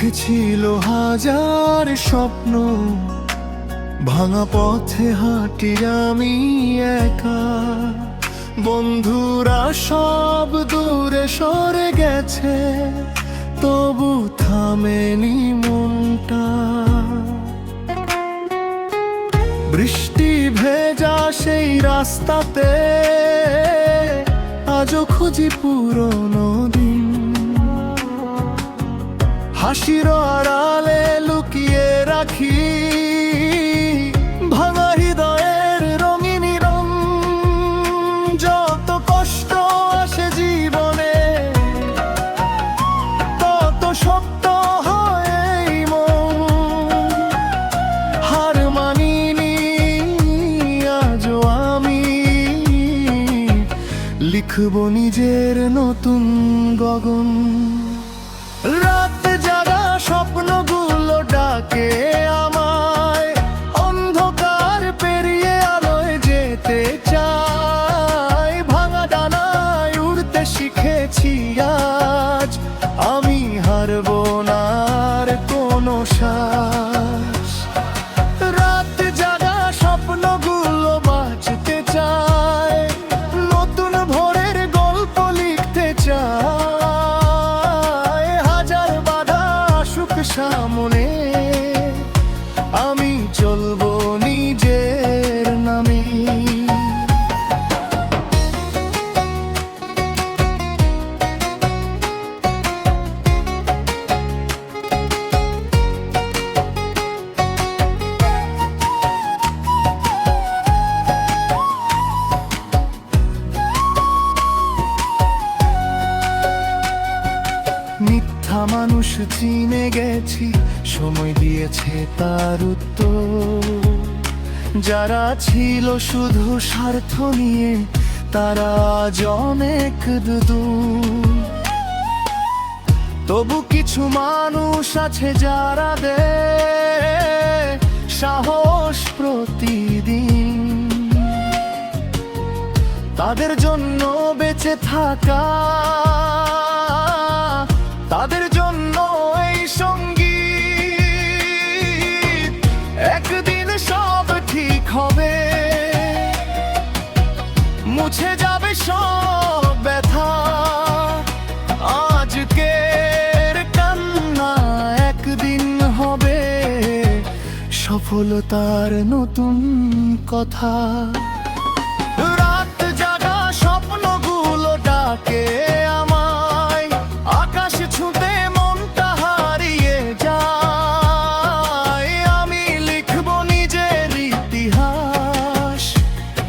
চোখে ছিল হাজার স্বপ্ন, ভাঙা পথে হাঁটি আমি একা। বন্ধুরা সব দূরে সরে গেছে, তবু থামেনি মনটা। বৃষ্টি ভেজা সেই রাস্তাতে আজও খুঁজি পুরনো দিন। হাসির আড়ালে লুকিয়ে রাখি ভাঙা হৃদয়ের রঙিন রং। যত কষ্ট আসে জীবনে, তত শক্ত হয় এই মন। হার মানিনি আজও আমি, লিখব নিজের নতুন গগন। রাত জাগা স্বপ্নগুলো ডাকে আমায়, অন্ধকার পেরিয়ে আলোয় যেতে চাই। ভাঙা ডানায় উড়তে শিখেছি আজ, আমি হারব না আর কোনো শ্বাস। রাত জাগা স্বপ্নগুলো বাঁচতে চায়, নতুন ভোরের গল্প লিখতে চায়। সামনে আমি চলবো নিজের নামে। মিথ্যা মানুষ চিনে গেছি, সময় দিয়েছে তার উত্তর। যারা ছিল শুধু স্বার্থ নিয়ে, তারা আজ অনেক দূর। তবু কিছু মানুষ আছে যারা দেয় সাহস প্রতিদিন। তাদের জন্য বেঁচে থাকা, তাদের জন্য এই সঙ্গীত। একদিন সব ঠিক হবে, মুছে যাবে সব ব্যথা। আজকের কান্না একদিন হবে সফলতার নতুন কথা। রাত জাগা স্বপ্নগুলো ডাকে আমায়, আকাশ ছুঁতে মনটা হারিয়ে যায়। আমি লিখব নিজের ইতিহাস,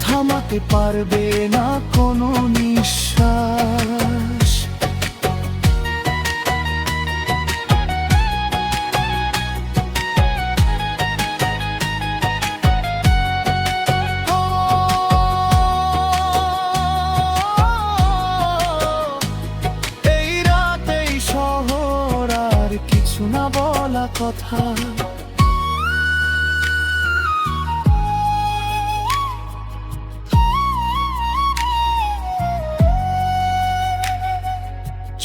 থামাতে পারবে না কোনো নিঃশ্বাস। না বলা কথা,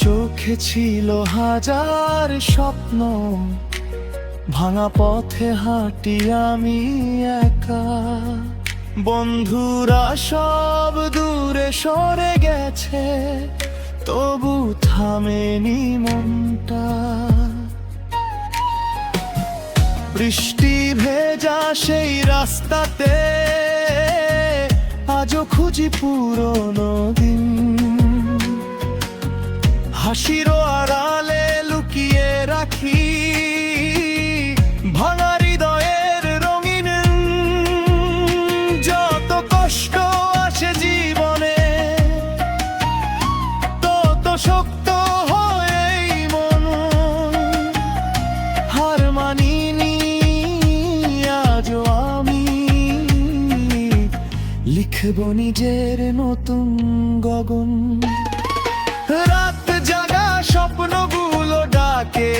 চোখে ছিল হাজার স্বপ্ন, ভাঙা পথে হাঁটি আমি একা। বন্ধুরা সব দূরে সরে গেছে, তবু থামেনি মনটা। বৃষ্টি ভেজা সেই রাস্তাতে আজও খুঁজি পুরনো দিন। হাসির আড়ালে লুকিয়ে রাখি ভাঙা হৃদয়ের রঙিন। যত কষ্ট আসে জীবনে, তত শক্ত হয় এই মন। হার মানিনি আজও আমি, লিখব নিজের নতুন গগন। রাত জাগা স্বপ্নগুলো ডাকে